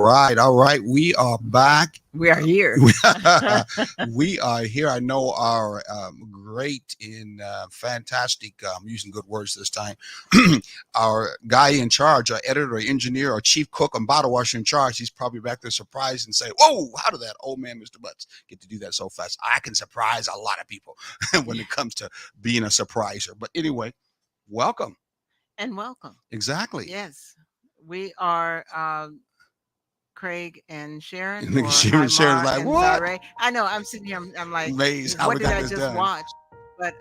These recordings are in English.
All right. We are back. We are here. We are here. I know our great and fantastic, I'm using good words this time, our guy in charge, our editor, engineer, our chief cook and bottle washer in charge, he's probably back there surprised and say, whoa, how did that old man, Mr. Butts, get to do that so fast? I can surprise a lot of people when it comes to being a surpriser. But anyway, welcome. And welcome. Exactly. Yes. We are Craig and Sharon, And or Sharon's like, and what? Zare. I know. I'm sitting here. I'm like, Amazed how what we did got I this just done. watch? But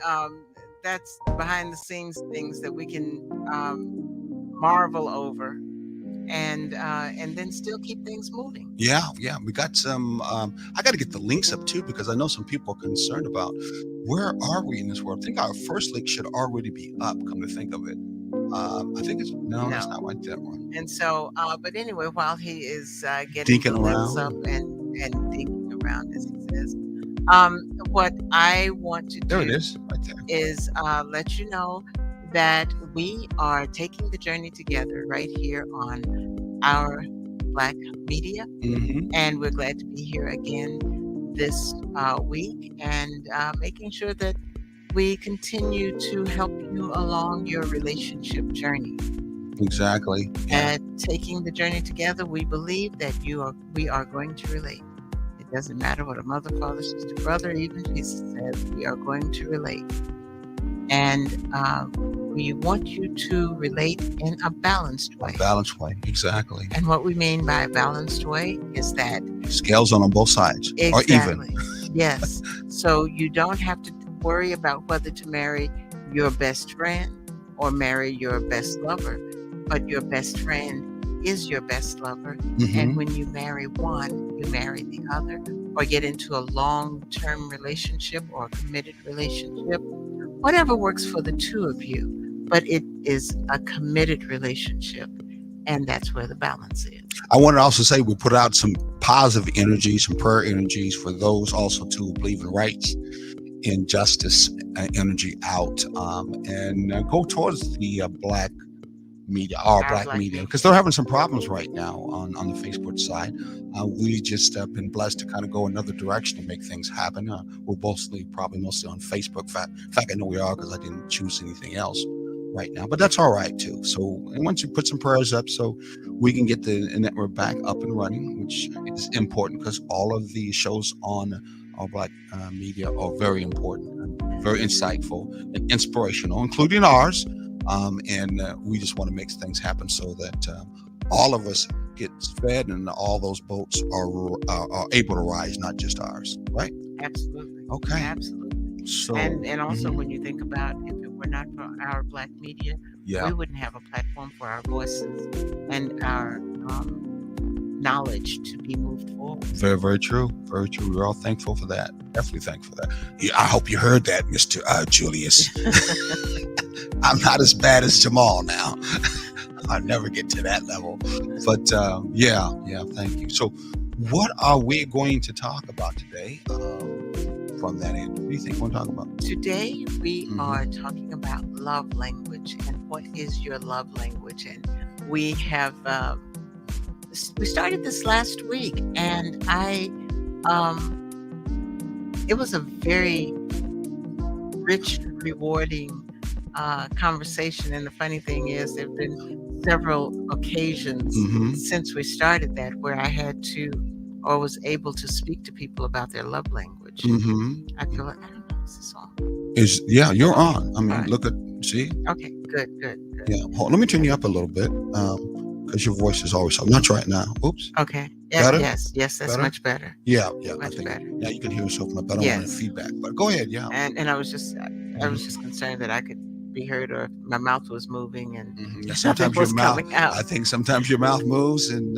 that's behind the scenes things that we can marvel over, and then still keep things moving. Yeah. We got some. I got to get the links up too because I know some people are concerned about where are we in this world. I think our first link should already be up. Come to think of it, I think it's no, that's not like that one. And so, but anyway, while he is getting Dinking the links up around. and dinking around, as he says, what I want to There it do is, right there. is let you know that we are taking the journey together right here on our Black Media, and we're glad to be here again this week and making sure that we continue to help you along your relationship journey. Exactly. And taking the journey together, we believe that we are going to relate. It doesn't matter what a mother, father, sister, brother, even Jesus says, we are going to relate. And we want you to relate in a balanced way. A balanced way, exactly. And what we mean by a balanced way is that scales on both sides, exactly. Or even. Yes. So you don't have to worry about whether to marry your best friend or marry your best lover, but your best friend is your best lover. And when you marry one, you marry the other, or get into a long-term relationship or a committed relationship, whatever works for the two of you, but it is a committed relationship, and that's where the balance is. I want to also say we put out some positive energies, some prayer energies for those also too who believe in rights and justice energy out, and go towards the Black media, our black media, because they're having some problems right now on the Facebook side. We just been blessed to kind of go another direction and make things happen. We're probably mostly on Facebook. In fact, I know we are because I didn't choose anything else right now, but that's all right too. So once you put some prayers up so we can get the network back up and running, which is important because all of the shows on our Black media are very important and very insightful and inspirational, including ours. And we just want to make things happen so that all of us get fed and all those boats are able to rise, not just ours, right? Absolutely. Okay. Absolutely. So, and also when you think about if it were not for our Black media, we wouldn't have a platform for our voices and our knowledge to be moved forward. Very, very true. Very true. We're all thankful for that. Definitely thankful for that. Yeah, I hope you heard that, Mr. Julius. I'm not as bad as Jamal now. I'll never get to that level. But yeah, thank you. So what are we going to talk about today from that end? What do you think we're talking about? Today we are talking about love language and what is your love language. And we have we started this last week, and it was a very rich, rewarding conversation. And the funny thing is, there have been several occasions since we started that where I had to or was able to speak to people about their love language. I feel like, I don't know, is this on? You're on. I mean, right. Look at, see? Okay, good. Yeah, let me turn you up a little bit because your voice is always so. Not right now. Oops. Okay. Yeah, better? Yes, that's better? Much better. Yeah, much better. Yeah, you can hear yourself much better. I don't want feedback, but go ahead. Yeah. And I was just concerned that I could be heard or if my mouth was moving and sometimes was your mouth coming out. I think sometimes your mouth moves and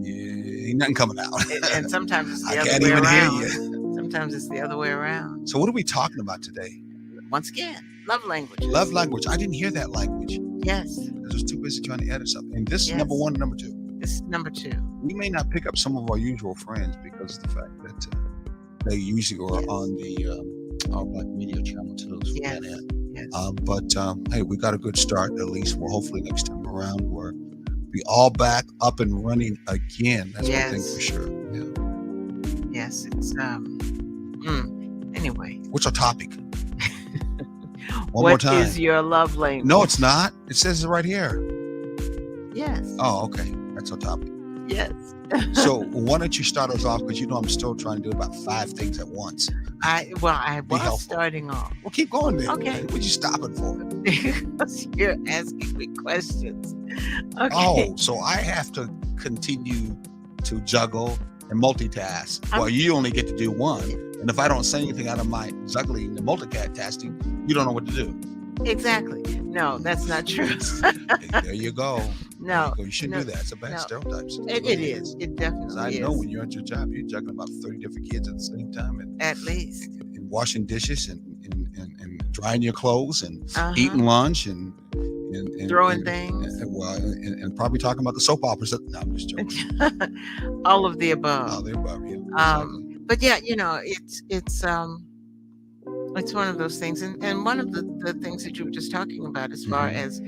ain't nothing coming out. And sometimes it's the I other can't way even around. hear you. Sometimes it's the other way around. So what are we talking about today? Once again, love language. Love language. I didn't hear that language. Yes. I was too busy trying to edit something. And this is number one and number two. This is number two. We may not pick up some of our usual friends because of the fact that they usually are on the our Black Media channel too. So Yes. But hey, we got a good start at least. Well, hopefully next time around we're be all back up and running again. That's one thing for Yes. sure. Yeah. Yes. It's anyway. What's our topic? One more What time. is your love language? No, it's not. It says it right here. Yes. Oh, okay. That's our topic. Yes. So why don't you start us off? Because I'm still trying to do about 5 things at once. I Be was helpful. starting off. Well, keep going then. Okay. What you stopping for? Because you're asking me questions. Okay. Oh, so I have to continue to juggle and multitask. Well, you only get to do one. And if I don't say anything out of my juggling and multitasking, you don't know what to do. Exactly. No, that's not true. There you go. No. You shouldn't do that. It's a bad stereotype. It is. It definitely I is. know when you're at your job, you're juggling about 30 different kids at the same time. And, at least. And washing dishes and drying your clothes and eating lunch and throwing things. And probably talking about the soap operas. No, I'm just joking. All of the above. All of the above, yeah. Exactly. But yeah, it's one of those things, and one of the things that you were just talking about, as far as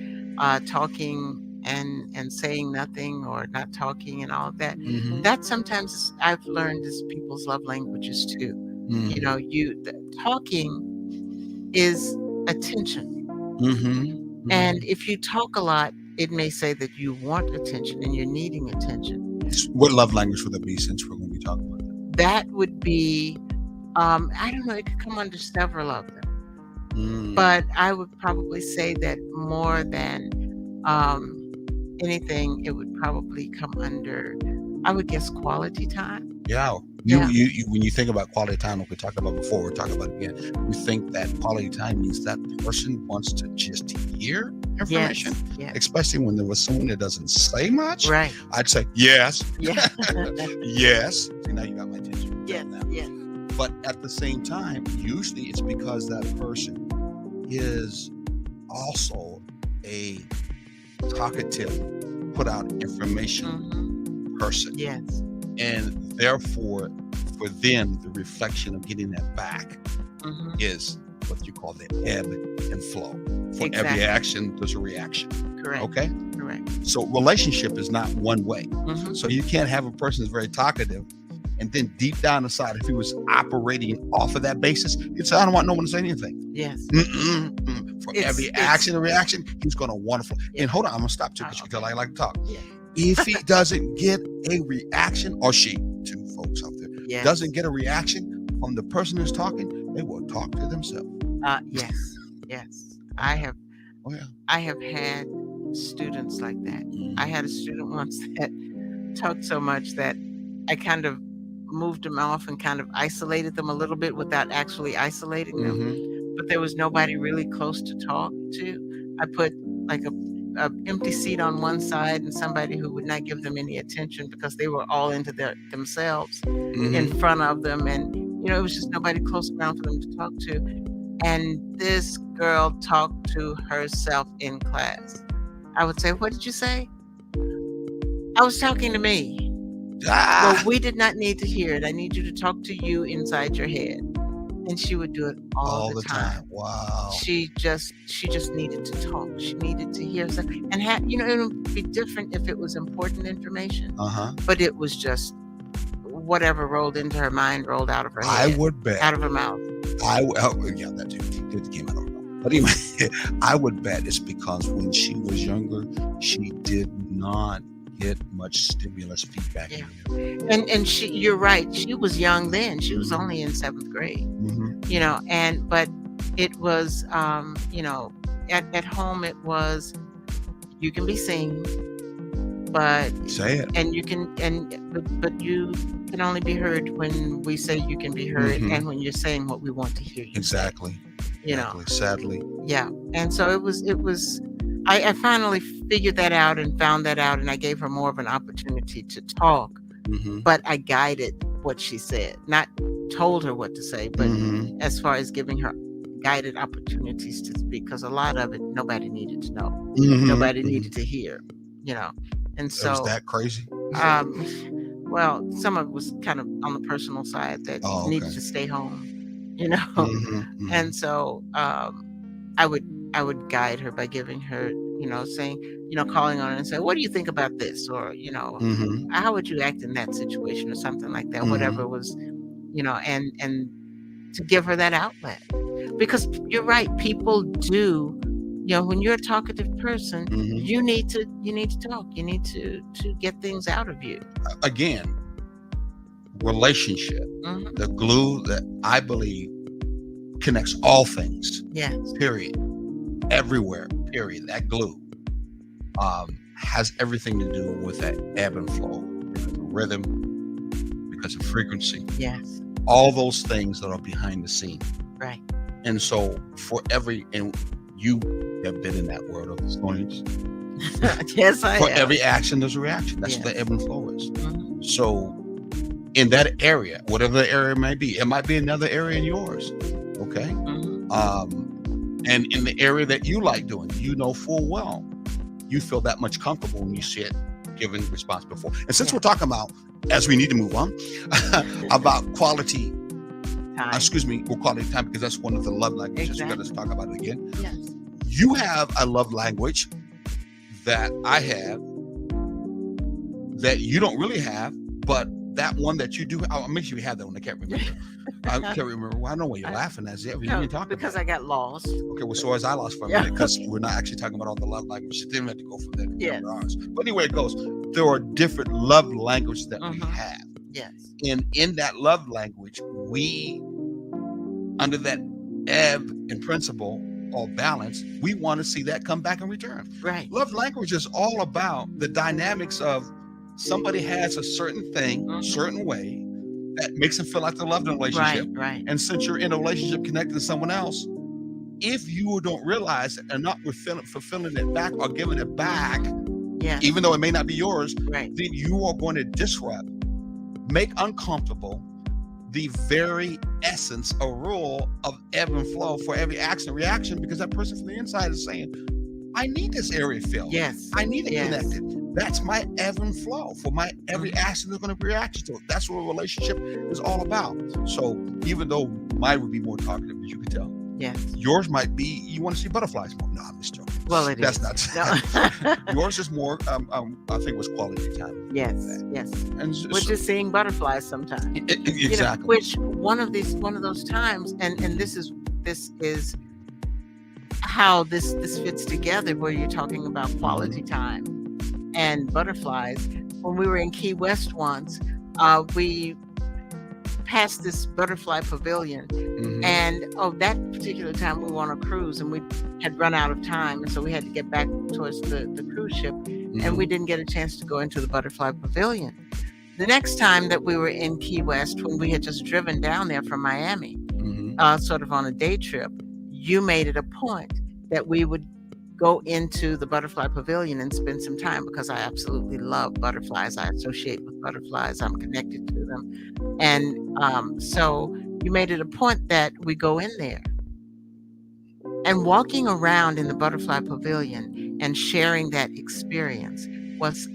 talking and saying nothing or not talking and all of that. That sometimes I've learned is people's love languages too. Talking is attention. And if you talk a lot, it may say that you want attention and you're needing attention. What love language would that be, since we're going to be talking about that? That would be, I don't know, it could come under several of them. But I would probably say that more than anything, it would probably come under, I would guess, quality time. Yeah. When you think about quality time, like we talked about before, we're talking about it again. You think that quality time means that person wants to just hear information, especially when there was someone that doesn't say much. Right. I'd say yes. Yeah. Yes. See, now you got my attention. Yes. Yes. But at the same time, usually it's because that person is also a talkative, put out information person. Yes. And therefore, for them, the reflection of getting that back is what you call the ebb and flow. For every action, there's a reaction. Correct. Okay? Correct. So relationship is not one way. So you can't have a person that's very talkative, and then deep down inside, if he was operating off of that basis, he'd say, I don't want no one to say anything. Yes. For every action and reaction, he's going to wonderful. And hold on, I'm going to stop too, because I like to talk. Yeah. If he doesn't get a reaction, or she, two folks out there, doesn't get a reaction from the person who's talking, they will talk to themselves. Yes. Yes. I have had students like that. I had a student once that talked so much that I kind of moved them off and kind of isolated them a little bit without actually isolating them. But there was nobody really close to talk to. I put like a empty seat on one side and somebody who would not give them any attention because they were all into themselves in front of them. And, it was just nobody close around for them to talk to. And this girl talked to herself in class. I would say, what did you say? I was talking to me. Well, we did not need to hear it. I need you to talk to you inside your head. And she would do it all the time. Wow. She just needed to talk. She needed to hear something. And it would be different if it was important information. But it was just whatever rolled into her mind rolled out of her head. I would bet. Out of her mouth. That too. It came out of her mouth. But anyway, I would bet it's because when she was younger, she did not get much stimulus feedback. And you're right. She was young then. She was only in 7th grade. But it was, at home it was, you can be seen, but say it, and you can, but you can only be heard when we say you can be heard, and when you're saying what we want to hear you. Exactly. Sadly. Yeah. And so it was. I finally figured that out and found that out, and I gave her more of an opportunity to talk, but I guided what she said, not told her what to say, but as far as giving her guided opportunities to speak, because a lot of it, nobody needed to know. Nobody needed to hear, And so. Was that crazy? Well, some of it was kind of on the personal side that needed to stay home, And so, I would I would guide her by giving her, saying, calling on her and say, "What do you think about this?" Or, Mm-hmm. "How would you act in that situation?" or something like that, whatever Mm-hmm. was, and to give her that outlet. Because you're right, people do, when you're a talkative person, Mm-hmm. you need to talk. You need to get things out of you. Again, relationship, Mhm. the glue that I believe connects all things, Yes. period, everywhere, period. That glue has everything to do with that ebb and flow, because of rhythm, because of frequency, Yes. all those things that are behind the scene. Right. And so, and you have been in that world of the stories. Yes, I For have. every action, there's a reaction. That's what the Yes. ebb and flow is. Mhm. So, in that area, whatever the area may be, it might be another area in yours. Okay. Mhm. And in the area that you like doing, full well, you feel that much comfortable when you see it given response before. And since Yeah. we're talking about, as we need to move on, about quality, Time. quality time, because that's one of the love languages. We're going to Exactly. talk about it again. Yes. You have a love language that I have that you don't really have, but that one that you do, I'll make sure you have that one. I can't remember. I can't remember. Well, I know why you're laughing. As if you No, didn't talk because about I it. got lost. Okay, well, so as I lost for a Yeah, minute, because okay. we're not actually talking about all the love languages. Then we have to go from there to Yes. ours. But anyway, it goes. There are different love languages that we Mhm. have. Yes. And in that love language, we, under that ebb and principle or balance, we want to see that come back in return. Right. Love language is all about the dynamics of somebody has a certain thing, Mhm. certain way that makes them feel like they're loved in a relationship. Right. Right. And since you're in a relationship connected to someone else, if you don't realize it and not fulfilling it back or giving it back, Yes. even though it may not be yours, Right. then you are going to disrupt, make uncomfortable the very essence or rule of ebb and flow for every action and reaction, because that person from the inside is saying, I need this area filled. Yes. I need it Yes. connected. That's my ebb and flow for my every Mhm. action is going to be reaction to it. That's what a relationship is all about. So even though mine would be more talkative, as you can tell, Yes. yours might be you want to see butterflies more. No, I'm just joking. Well, it That's is. not. No. Yours is more. I think it was quality time. Yes. Yes. And We're just seeing butterflies sometimes. exactly. Which one of those times, and this is how this fits together, where you're talking about quality time and butterflies. When we were in Key West once, we passed this butterfly pavilion, and that particular time we were on a cruise, and we had run out of time, and so we had to get back towards the cruise ship, and we didn't get a chance to go into the butterfly pavilion. The next time that we were in Key West, when we had just driven down there from Miami, sort of on a day trip, you made it a point that we would go into the butterfly pavilion and spend some time, because I absolutely love butterflies. I associate with butterflies. I'm connected to them. And so you made it a point that we go in there. And walking around in the butterfly pavilion and sharing that experience was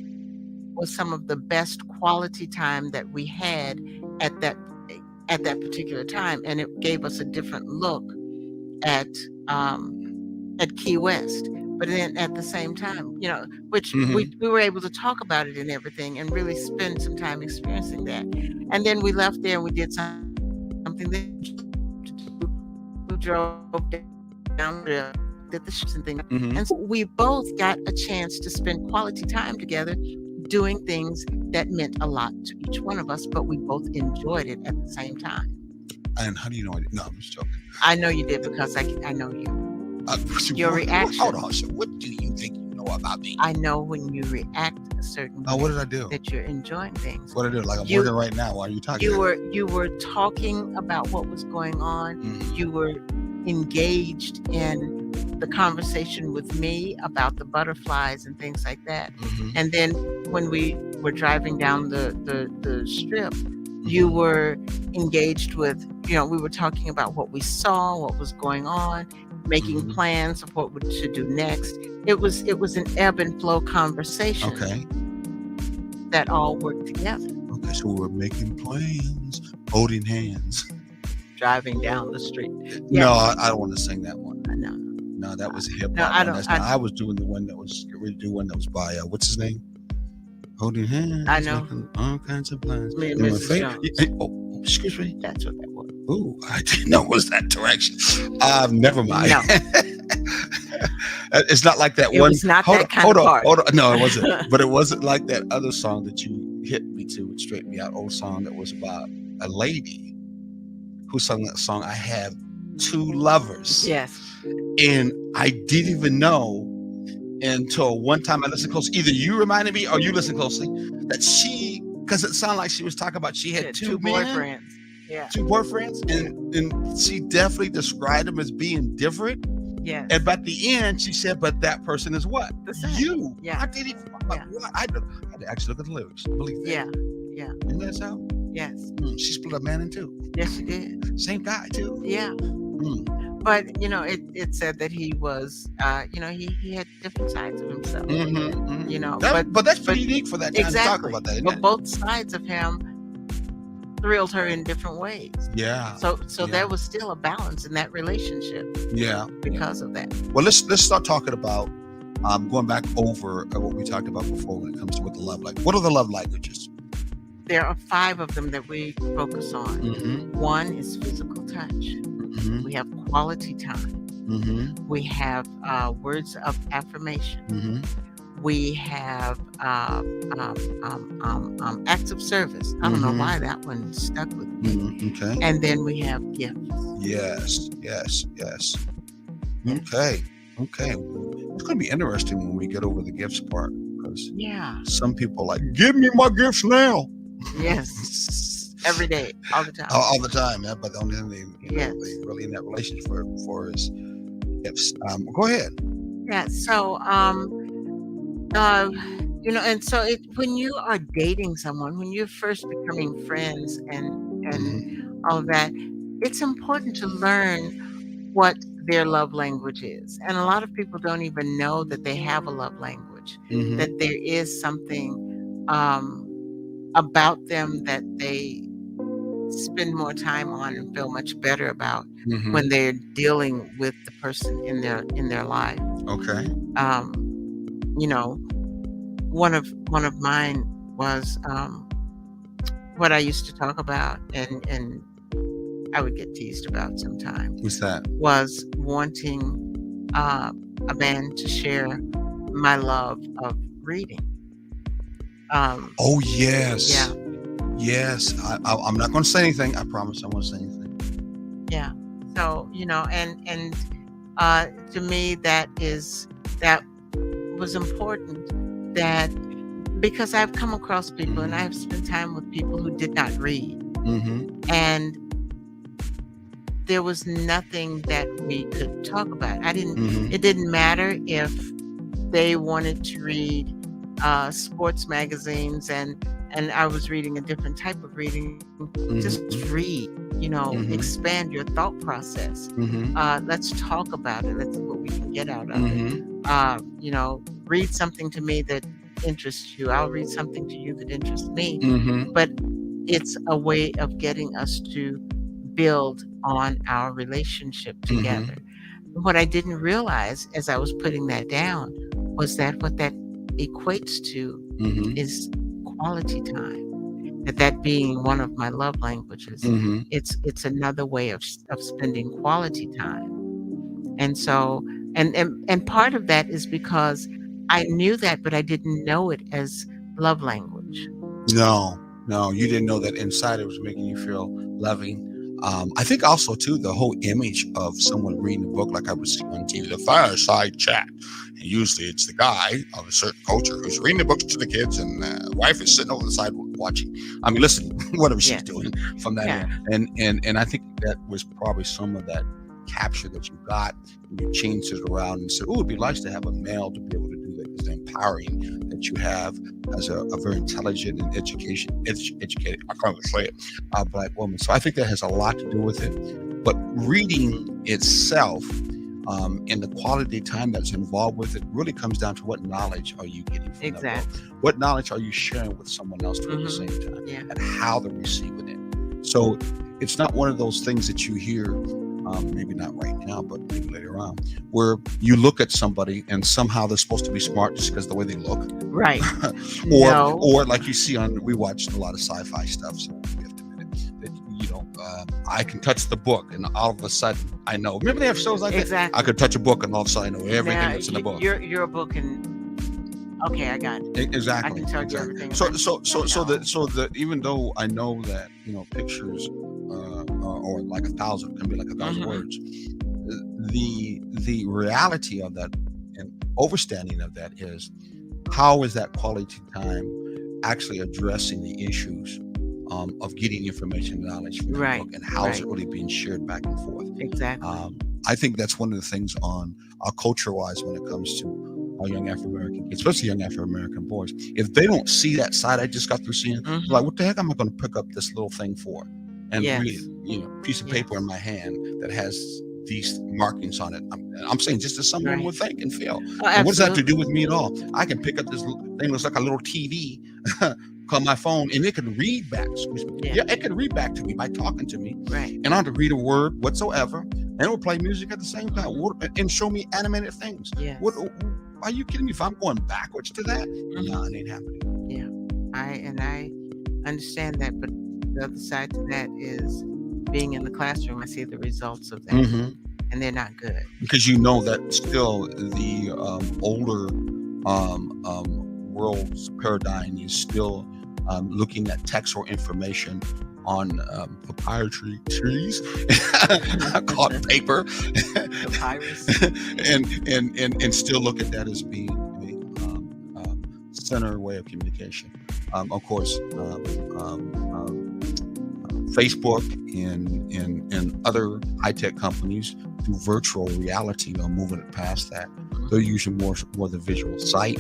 some of the best quality time that we had at that particular time, and it gave us a different look at Key West. But then at the same time, which we were able to talk about it and everything, and really spend some time experiencing that. And then we left there and we did something that we drove down the did the ships and things. And so we both got a chance to spend quality time together, doing things that meant a lot to each one of us, but we both enjoyed it at the same time. And how do you know I did? No, I'm just joking. I know you did, because I know you. Your reaction. Hold on. So what do you think you know about me? I know when you react a certain way. What did I do? That you're enjoying things. What did I do? Like I'm working right now while you talking. You were talking about what was going on. You were engaged in the conversation with me about the butterflies and things like that. And then when we were driving down the strip, you were engaged with, we were talking about what we saw, what was going on, making plans of what to do next. It was an ebb and flow conversation. Okay. That all worked together. Okay, so we're making plans, holding hands, driving down the street. Yeah. No, I don't want to sing that one. No. No, that was a hip No, hop I one. don't. That's not. I was doing the one that was by what's his name? Holding hands, I know. making all kinds of plans. Me and In my Mrs. face. Jones. Oh, excuse me. That's what that was. Ooh, I didn't know it was that direction. Never mind. No, It's not like that it one. was not Hold that on, kind hold of on, party. hold on. No, it wasn't. But it wasn't like that other song that you hit me to. It straightened me out. Old song that was about a lady who sung that song. I have two lovers, Yes. and I didn't even know until one time I listened closely. Either you reminded me or you listened closely that because it sounded like she was talking about she had two men, boyfriends. Yeah. two boyfriends, and she definitely described them as being different. Yes. And by the end, she said, "But that person is what? The same. You." Yeah. I didn't even. Like, Yeah. what? I had to actually look at the lyrics. Believe that. Yeah. Yeah. Isn't that so? Yes. She split a man in two. Yes, she did. Same guy too. Yeah. But it said that he was, he had different sides of himself. But that's pretty unique for that time to talk exactly. about that, isn't But it? both sides of him thrilled her in different ways. Yeah. So Yeah. there was still a balance in that relationship Yeah. because of that. Well, let's start talking about going back over what we talked about before when it comes to what the love language. What are the love languages? There are 5 of them that we focus on. Mm-hmm. One is physical touch. Mm-hmm. We have quality time. Mm-hmm. We have words of affirmation. Mm-hmm. We have acts of service. I don't know why that one stuck with me. Mm-hmm. Okay. And then we have gifts. Yes. Okay. It's going to be interesting when we get over the gifts part, because some people are like, give me my gifts now. Yes. Every day, all the time. All the time, yeah. But the only thing they really in that relationship for is gifts. Go ahead. Yeah. So, and so when you are dating someone, when you're first becoming friends and all of that, it's important to learn what their love language is. And a lot of people don't even know that they have a love language, that there is something about them that they spend more time on and feel much better about when they're dealing with the person in their life. Okay. One of mine was what I used to talk about and I would get teased about sometimes. What's that? Was wanting a man to share my love of reading. Oh yes. Yeah. Yes. I'm not going to say anything. I promise I won't say anything. Yeah. So and to me that was important, that because I've come across people and I've spent time with people who did not read, and there was nothing that we could talk about. It didn't matter if they wanted to read sports magazines and I was reading a different type of reading. Just read, expand your thought process. Let's talk about it. Let's see what we can get out of it. Read something to me that interests you. I'll read something to you that interests me. But it's a way of getting us to build on our relationship together. What I didn't realize as I was putting that down was that what that equates to is quality time. That being one of my love languages, it's another way of spending quality time. And so, and part of that is because I knew that, but I didn't know it as love language. No, you didn't know that inside it was making you feel loving. I think also too the whole image of someone reading a book, like I would see on TV, the fireside chat. And usually it's the guy of a certain culture who's reading the books to the kids, and the wife is sitting over the side watching. I mean, listening, whatever she's doing from that end. And I think that was probably some of that capture that you got, and you changed it around and said, "Oh, it'd be nice to have a male to be able to do that." Because the empowering that you have as a very intelligent and educated, I can't even say it, black woman. So I think that has a lot to do with it. But reading itself, and the quality of time that's involved with it, really comes down to what knowledge are you getting from that book? What knowledge are you sharing with someone else at the same time, and how they're receiving it. So it's not one of those things that you hear maybe not right now, but maybe later on, where you look at somebody and somehow they're supposed to be smart just because the way they look, Right. or No. like you see on, we watched a lot of sci-fi stuff, so we have to admit it, that I can touch the book and all of a sudden I know. Remember they have shows like that? I Exactly. could touch a book and all of a sudden I know everything Now, that's in the book. your book can. Okay, I got it. I Exactly. can tell you Exactly. everything So about the even though I know that pictures or like 1,000 can be like 1,000 Mhm. words, the reality of that and overstanding of that is, how is that quality time actually addressing the issues of getting information and knowledge from the Right, book, and how is right. it really being shared back and forth? Exactly. I think that's one of the things on culture-wise when it comes to our young African American kids, especially young African American boys. If they don't see that side I just got through seeing, they're like, Mhm. what the heck am I going to pick up this little thing for and read Yes. it? Piece of paper Yes. in my hand that has these markings on it. I'm saying just as someone Right. would think and feel. Oh, And what does that have to do absolutely. with me at all? I can pick up this thing that's like a little TV, call my phone, and it can read back. Excuse me. Yeah. Yeah, it can read back to me by talking to me, Right. and I don't have to read a word whatsoever, and it will play music at the same time and show me animated things. Yes. What? Are you kidding me? If I'm going backwards to that, Mhm. no, it ain't happening. Yeah. I understand that, but the other side to that is being in the classroom. I see the results of that, Mhm. and they're not good. Because you know that still the older world's paradigm is still looking at text or information on proprietary trees called paper, Papyrus. and still look at that as being a center way of communication. Of course, Facebook and other high-tech companies through virtual reality are moving it past that. They're using more the visual sight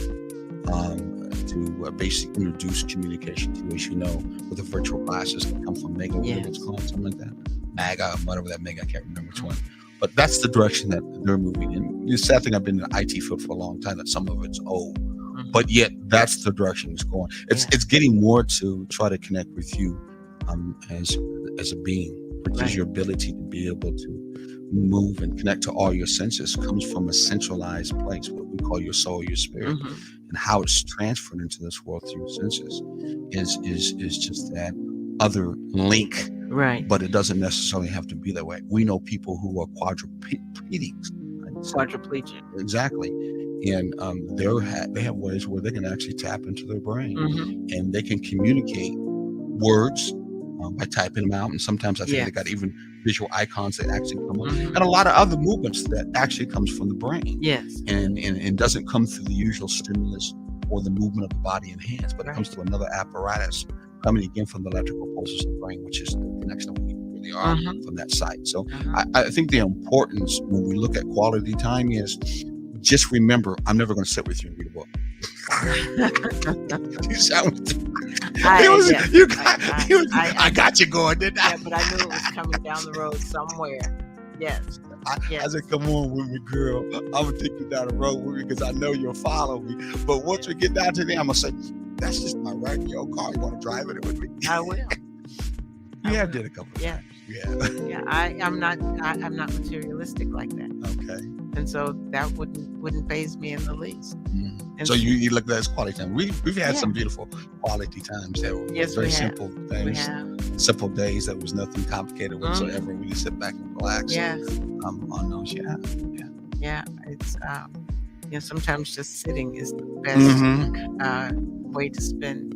to basically introduce communication to, as you know, with the virtual glasses that come from Mega, whatever it's called, something like that. MAGA, whatever that Mega, I can't remember which one. But that's the direction that they're moving in. The sad thing, I've been in the IT field for a long time, that some of it's old, but yet that's the direction it's going. It's getting more to try to connect with you as a being, which is your ability to be able to move and connect to all your senses comes from a centralized place, what we call your soul, your spirit, and how it's transferred into this world through your senses is just that other link. Right. But it doesn't necessarily have to be that way. We know people who are quadriplegics. Quadriplegic. Exactly. And they have ways where they can actually tap into their brain, and they can communicate words by typing them out. And sometimes I think they got even visual icons that actually come up, and a lot of other movements that actually comes from the brain. Yes. And doesn't come through the usual stimulus or the movement of the body and hands, but it comes through another apparatus coming again from the electrical pulses of the brain, which is the connection we really are from that side. So I think the importance when we look at quality time is just remember, I'm never going to sit with you and read a book. You sound. I got you going, didn't I? Yeah, but I knew it was coming down the road somewhere. Yes. I said, come on with me, girl. I'm going to take you down the road with me because I know you'll follow me. But once we get down to there, I'm going to say, that's just my radio car. You want to drive it with me? I will. Yeah, I did a couple of times. Yeah. I'm not materialistic like that. Okay. And so that wouldn't faze me in the least. And so you look at that as quality time. We've had some beautiful quality times that were very simple things, simple days that was nothing complicated whatsoever. We just sit back and relax. Yes. On those, yeah. It's sometimes just sitting is the best way to spend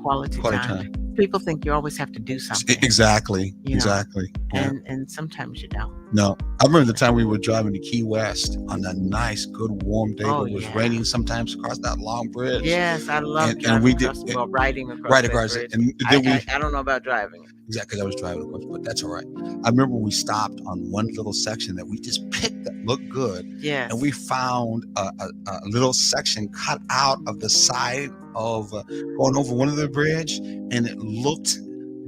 quality time. People think you always have to do something. Exactly. Exactly. And sometimes you don't. No. I remember the time we were driving to Key West on a nice, good, warm day. It was raining sometimes across that long bridge. Yes, I love driving riding across that bridge. And I don't know about driving. Exactly, because I was driving, of course, but that's all right. I remember we stopped on one little section that we just picked that looked good. Yes. And we found a little section cut out of the side of going over one of the bridge, and it looked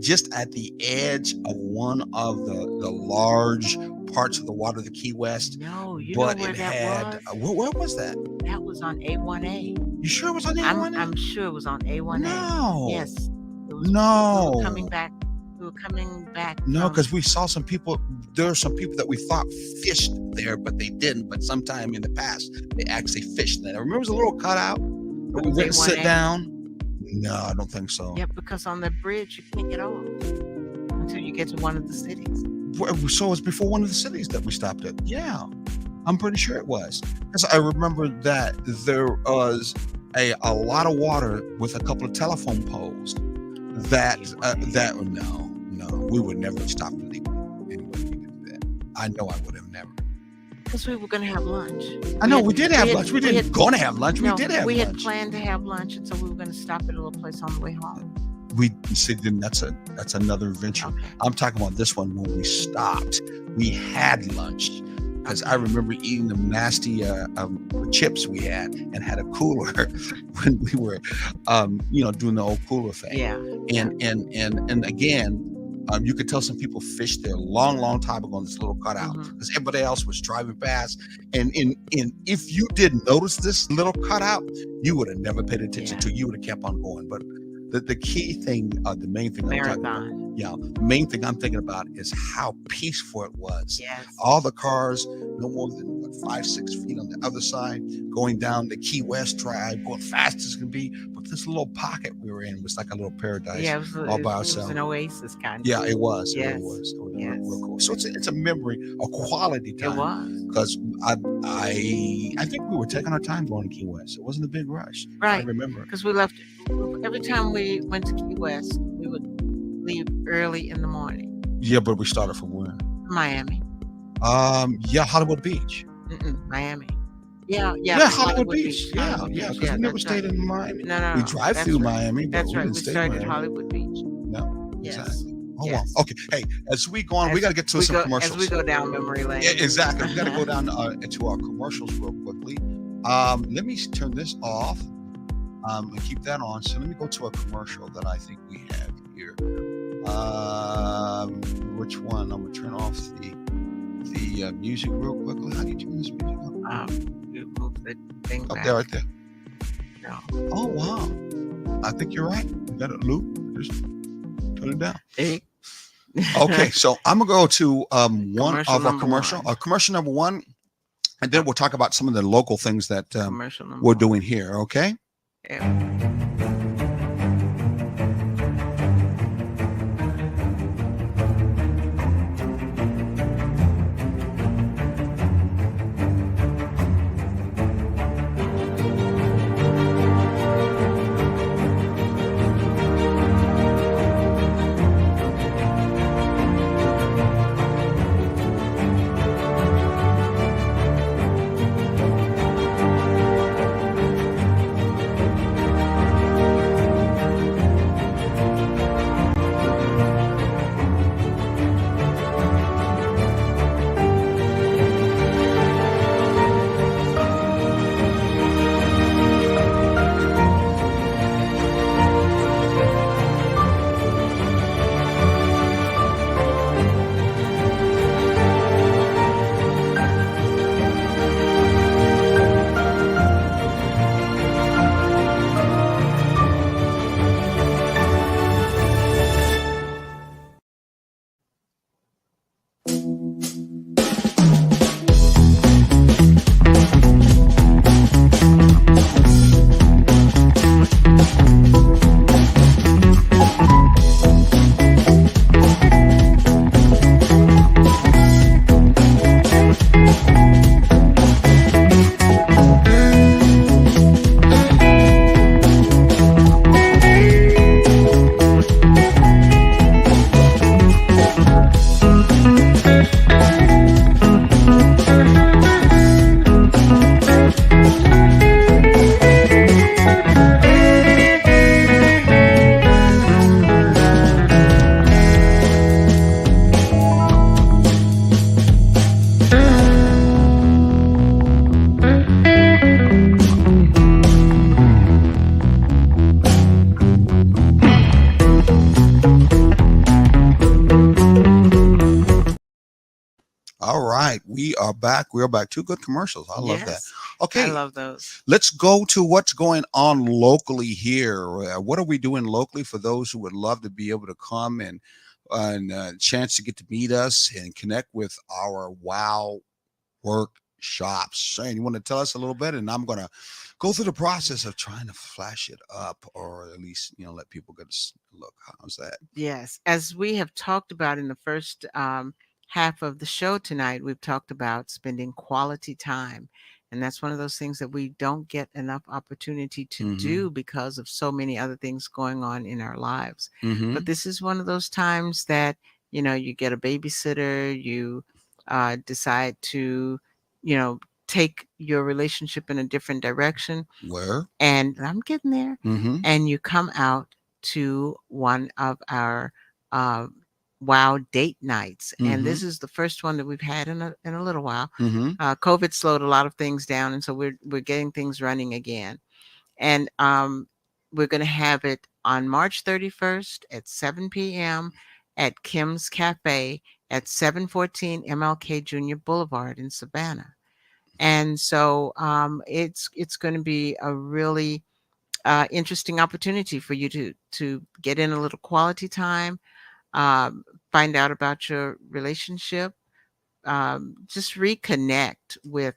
just at the edge of one of the large parts of the water of the Key West. No, you know where that was? Where was that? That was on A1A. You sure it was on A1A? I'm sure it was on A1A. No. Yes. No. We were We were coming back No, from. because we saw some people. There are some people that we thought fished there, but they didn't. But sometime in the past, they actually fished there. Remember, there was a little cutout that we went and sit down. No, I don't think so. Yeah, because on the bridge you can't get off until you get to one of the cities. So it was before one of the cities that we stopped at. Yeah, I'm pretty sure it was. Because I remember that there was a lot of water with a couple of telephone poles. No, we would never have stopped anybody to do that. I know I would have never. Because we were going to have lunch. I know we did have lunch. We didn't going to have lunch. We did have lunch. We had planned to have lunch, and so we were going to stop at a little place on the way home. We see, then that's another adventure. Okay. I'm talking about this one when we stopped. We had lunch because I remember eating the nasty chips we had and had a cooler when we were, doing the old cooler thing. Yeah. And again, you could tell some people fished there a long time ago on this little cutout because everybody else was driving past. And if you didn't notice this little cutout, you would have never paid attention to. You would have kept on going. But the key thing, the main thing, the main thing I'm thinking about is how peaceful it was. Yes. All the cars, no more than 5-6 feet on the other side, going down the Key West Drive, going fast as can be. But this little pocket we were in was like a little paradise. Yeah, all by ourselves. It was an oasis kind of. Yeah, it was. Yes. It was. Yes. Real cool. So it's a memory, a quality time. It was. Because I think we were taking our time going to Key West. It wasn't a big rush. Right. I remember. Because we left every time we went to Key West, we would leave early in the morning. Yeah, but we started from where? Miami. Hollywood Beach. Miami. Yeah, Hollywood Beach. Yeah, because we never stayed in Miami. No. We drive through Miami, but that's we right. didn't We stay started in Hollywood Beach. No, Yes. exactly. Oh, Yes. wow. Okay. Hey, as we go on, we got to get to some commercials. As we go down memory lane. Yeah, exactly. We got to go down into our commercials real quickly. Let me turn this off and keep that on. So let me go to a commercial that I think we have here. Which one? I'm gonna turn off the music real quickly. How do you turn this music on? You move the thing Up back. there, right there. No. Oh wow! I think you're right. You got it, Luke. Just turn it down. Okay, so I'm gonna go to one of our commercial number one, and then we'll talk about some of the local things that we're doing here. Okay. Yeah. We are back. We are back. 2 good commercials. I love that. Okay. I love those. Let's go to what's going on locally here. What are we doing locally for those who would love to be able to come and a chance to get to meet us and connect with our wow workshops. Shane, you want to tell us a little bit, and I'm gonna go through the process of trying to flash it up, or at least let people get a look. How's that? Yes, as we have talked about in the first half of the show tonight, we've talked about spending quality time. And that's one of those things that we don't get enough opportunity to Mm-hmm. do because of so many other things going on in our lives. But Mm-hmm. this is one of those times that, you get a babysitter, you decide to, you know, take your relationship in a different direction, Where? and I'm getting there. Mm-hmm. And you come out to one of our uh, wow date nights, and Mm-hmm. this is the first one that we've had in a little while. Mm-hmm. COVID slowed a lot of things down, and so we're getting things running again. And we're going to have it on March 31st at 7 p.m. at Kim's Cafe at 714 MLK Junior Boulevard in Savannah. And so it's going to be a really interesting opportunity for you to get in a little quality time, um, find out about your relationship, just reconnect with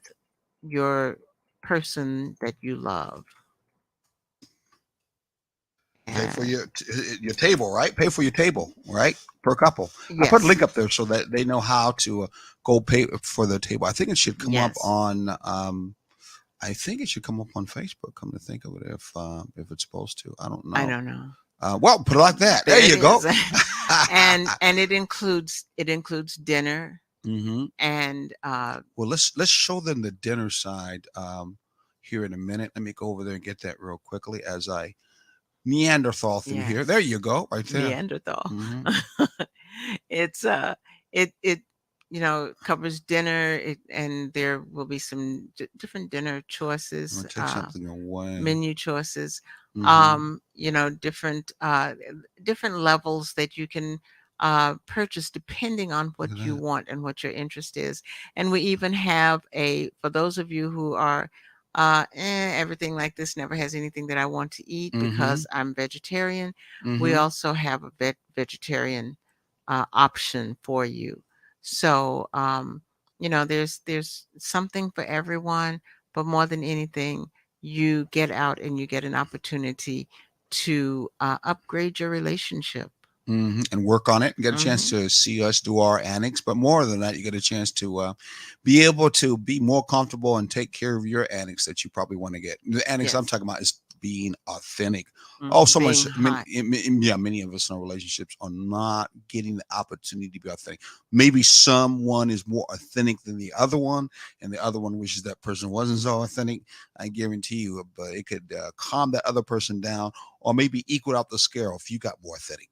your person that you love. Pay for And your table, right? Pay for your table, right? Per couple. I put a yes, link up there so that they know how to go pay for the table. I think it should come up yes, on. I think it should come up on Facebook. Come to think of it, if it's supposed to, I don't I know. don't know. Well, put it like that. There There it you go. is. And it includes dinner Hmm. and Well, let's show them the dinner side here in a minute. Let me go over there and get that real quickly as I Neanderthal through here. There yes, you go, right there. Neanderthal. Hmm. It's it covers dinner, and there will be some different dinner I'm choices, gonna take something away. menu choices, Hmm. different levels that you can purchase depending on Look at what you that. want and what your interest is. And we even have for those of you who are everything like this never has anything that I want to eat Hmm. because I'm vegetarian. We Hmm. also have a vegetarian option for you. So there's something for everyone, but more than anything, you get out and you get an opportunity to upgrade your relationship. And work on it and get a chance Hmm. to see us do our annex. But more than that, you get a chance to be able to be more comfortable and take care of your annex that you probably want to get. The annex I'm Yes. talking about is being authentic. Oh, so much. Being hot. Yeah, many of us in our relationships are not getting the opportunity to be authentic. Maybe someone is more authentic than the other one, and the other one wishes that person wasn't so authentic. I guarantee you, but it could calm that other person down, or maybe equal out the scale if you got more authentic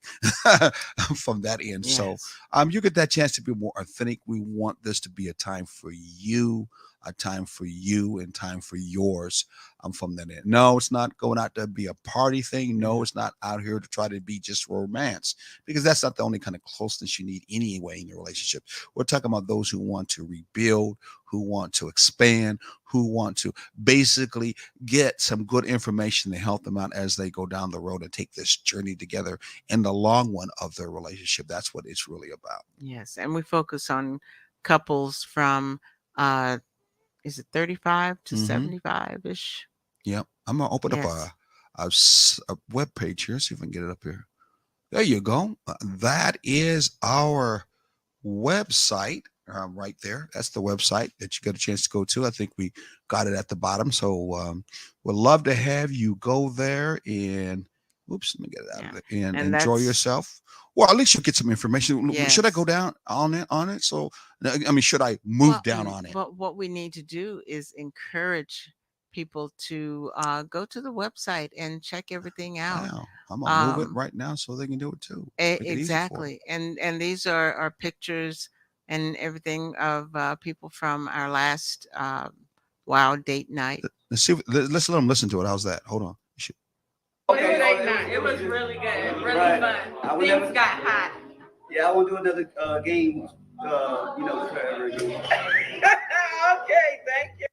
from that end. So Yes. you get that chance to be more authentic. We want this to be a time for you, a time for you, and time for yours. From that end. No, it's not going out to be a party thing. No, Yeah. it's not out here to try to be just romance, because that's not the only kind of closeness you need anyway in your relationship. We're talking about those who want to rebuild, who want to expand, who want to basically get some good information to help them out as they go down the road and take this journey together in the long run of their relationship. That's what it's really about. Yes. And we focus on couples from uh is it 35 to Hmm. 75-ish? Yep. I'm gonna open up Yes. a web page here. See if I can get it up here. There you go. That is our website right there. That's the website that you got a chance to go to. I think we got it at the bottom. So we'd love to have you go there and, oops, let me get it out of Yeah. there and And enjoy that's yourself. Well, at least you'll get some information. Should I go yes. down on it? So, I mean, should I move Well, down on it? but what we need to do is encourage people to go to the website and check everything out. Wow, I'm gonna move it Um, right now so they can do it too. Make it easy for them. exactly, and these are pictures and everything of people from our last wild date night. Let's see. Let's let them listen to it. How's that? Hold on. Okay, it was really good, really right. Fun. Things got hot. Yeah, I will do another game, forever again. Okay, thank you.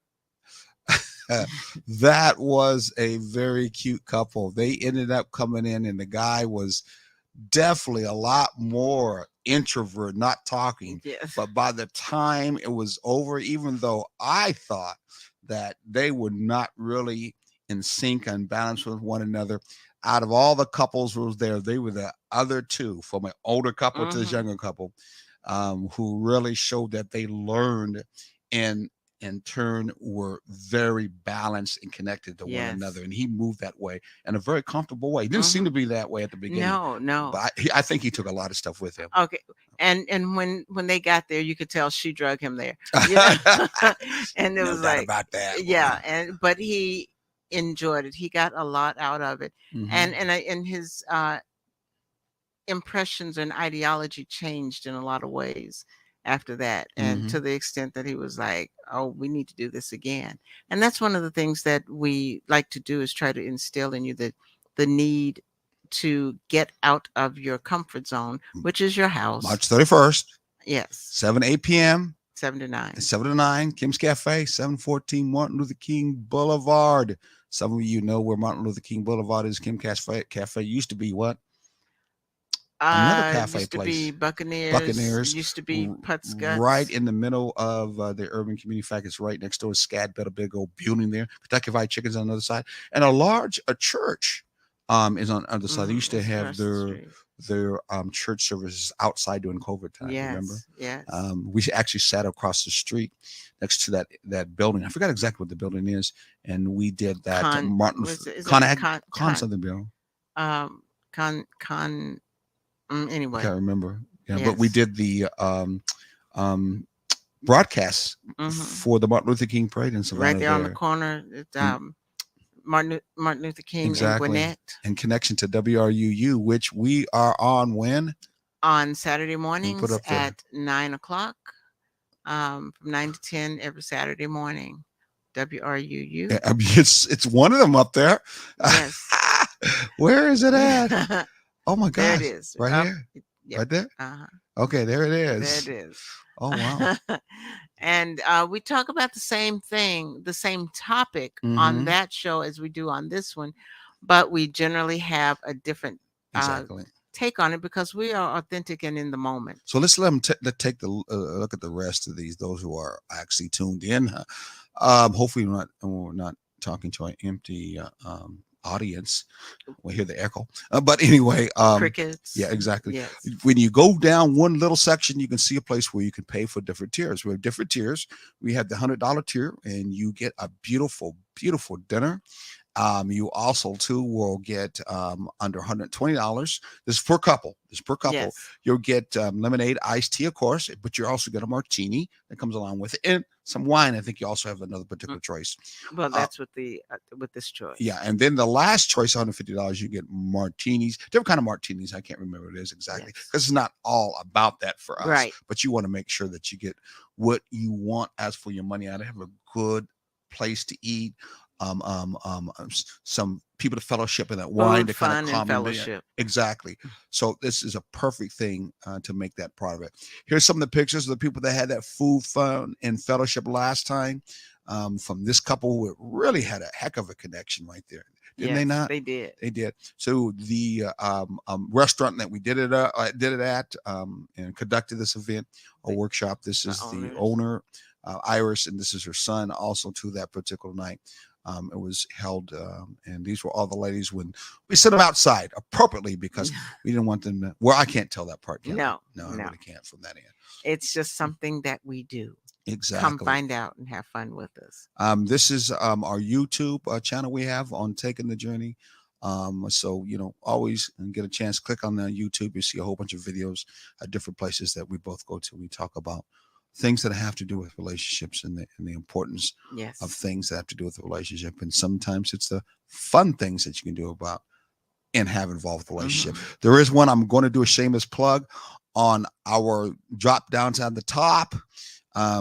That was a very cute couple. They ended up coming in, and the guy was definitely a lot more introvert, not talking. Yes. But by the time it was over, even though I thought that they were not really in sync and balance with one another, out of all the couples who was there, they were the other two, from an older couple to this Mm-hmm. younger couple, who really showed that they learned and in turn were very balanced and connected to one Yes. another. And he moved that way in a very comfortable way. He didn't seem Mm-hmm. to be that way at the beginning, No, no. but I think he took a lot of stuff with him. Okay. And when they got there, you could tell she drug him there. You know? And it No was doubt like, about that. yeah, but he enjoyed it. He got a lot out of it. Mhm. And his impressions and ideology changed in a lot of ways after that, and to the extent that he was like, oh, we need to do this again. And that's one of the things that we like to do, is try to instill in you the need to get out of your comfort zone, which is your house. March 31st, Yes, 7 to 8 p.m. 7 to 9. 7 to 9, Kim's Cafe, 714 Martin Luther King Boulevard. Some of you know where Martin Luther King Boulevard is. Kim Cafe used to be what? Another cafe Used to place. be Buccaneers. Buccaneers. Used to be Putz Guts. Right in the middle of the urban community. In fact, it's right next door. Scad built a big old building there. Kentucky Fried Chicken's on the other side. And a church is on the other side. They used to It's have across the their street. church services outside during COVID time. Yes, Remember? yes. We actually sat across the street next to that building. I forgot exactly what the building is, and we did that. Martin Con something bill. Anyway, I can't remember. Yeah, yes. but we did the broadcast for the Martin Luther King Parade in Savannah. Right there on the corner. It's, Martin Luther King exactly. and Gwinnett. In connection to WRUU, which we are on when? On Saturday mornings at 9 o'clock. From 9 to 10 every Saturday morning. WRUU. Yeah, I mean, it's one of them up there. Yes. Where is it at? Oh my gosh. There it is. Right here? Yep. Right there? Uh-huh. Okay, there it is. There it is. Oh, wow. And we talk about the same thing, the same topic on that show as we do on this one, but we generally have a different take on it because we are authentic and in the moment. So let's let them take the look at the rest of those who are actually tuned in. Hopefully we're not talking to an empty audience. We'll hear the echo. But anyway, crickets. Yeah, exactly. Yes. When you go down one little section, you can see a place where you can pay for different tiers. We have different tiers. We have the $100 tier, and you get a beautiful, beautiful dinner. You also too will get under $120. This is per couple. Yes. You'll get lemonade, iced tea, of course, but you also get a martini that comes along with it, and some wine. I think you also have another particular choice. Well, that's with this choice. Yeah, and then the last choice, $150, you get martinis, different kind of martinis. I can't remember what it is exactly because it's not all about that for us. Right. But you want to make sure that you get what you want as for your money. I have a good place to eat. Some people to fellowship and that wine to kind of calm fellowship. Exactly. So this is a perfect thing to make that part of it. Here's some of the pictures of the people that had that food, fun, and fellowship last time. From this couple who really had a heck of a connection right there. Didn't they not? They did. They did. So the restaurant that we did it at and conducted this event or workshop. This is the owner, Iris, and this is her son also to that particular night. It was held, and these were all the ladies when we set them outside appropriately because we didn't want them to. Well, I can't tell that part. No, I really can't from that end. It's just something that we do. Exactly. Come find out and have fun with us. This is our YouTube channel we have on Taking the Journey. So always get a chance, click on the YouTube. You see a whole bunch of videos at different places that we both go to. We talk about things that have to do with relationships and the importance of things that have to do with the relationship. And sometimes it's the fun things that you can do about and have involved with the relationship. There is one I'm going to do a shameless plug on our drop downs at the top.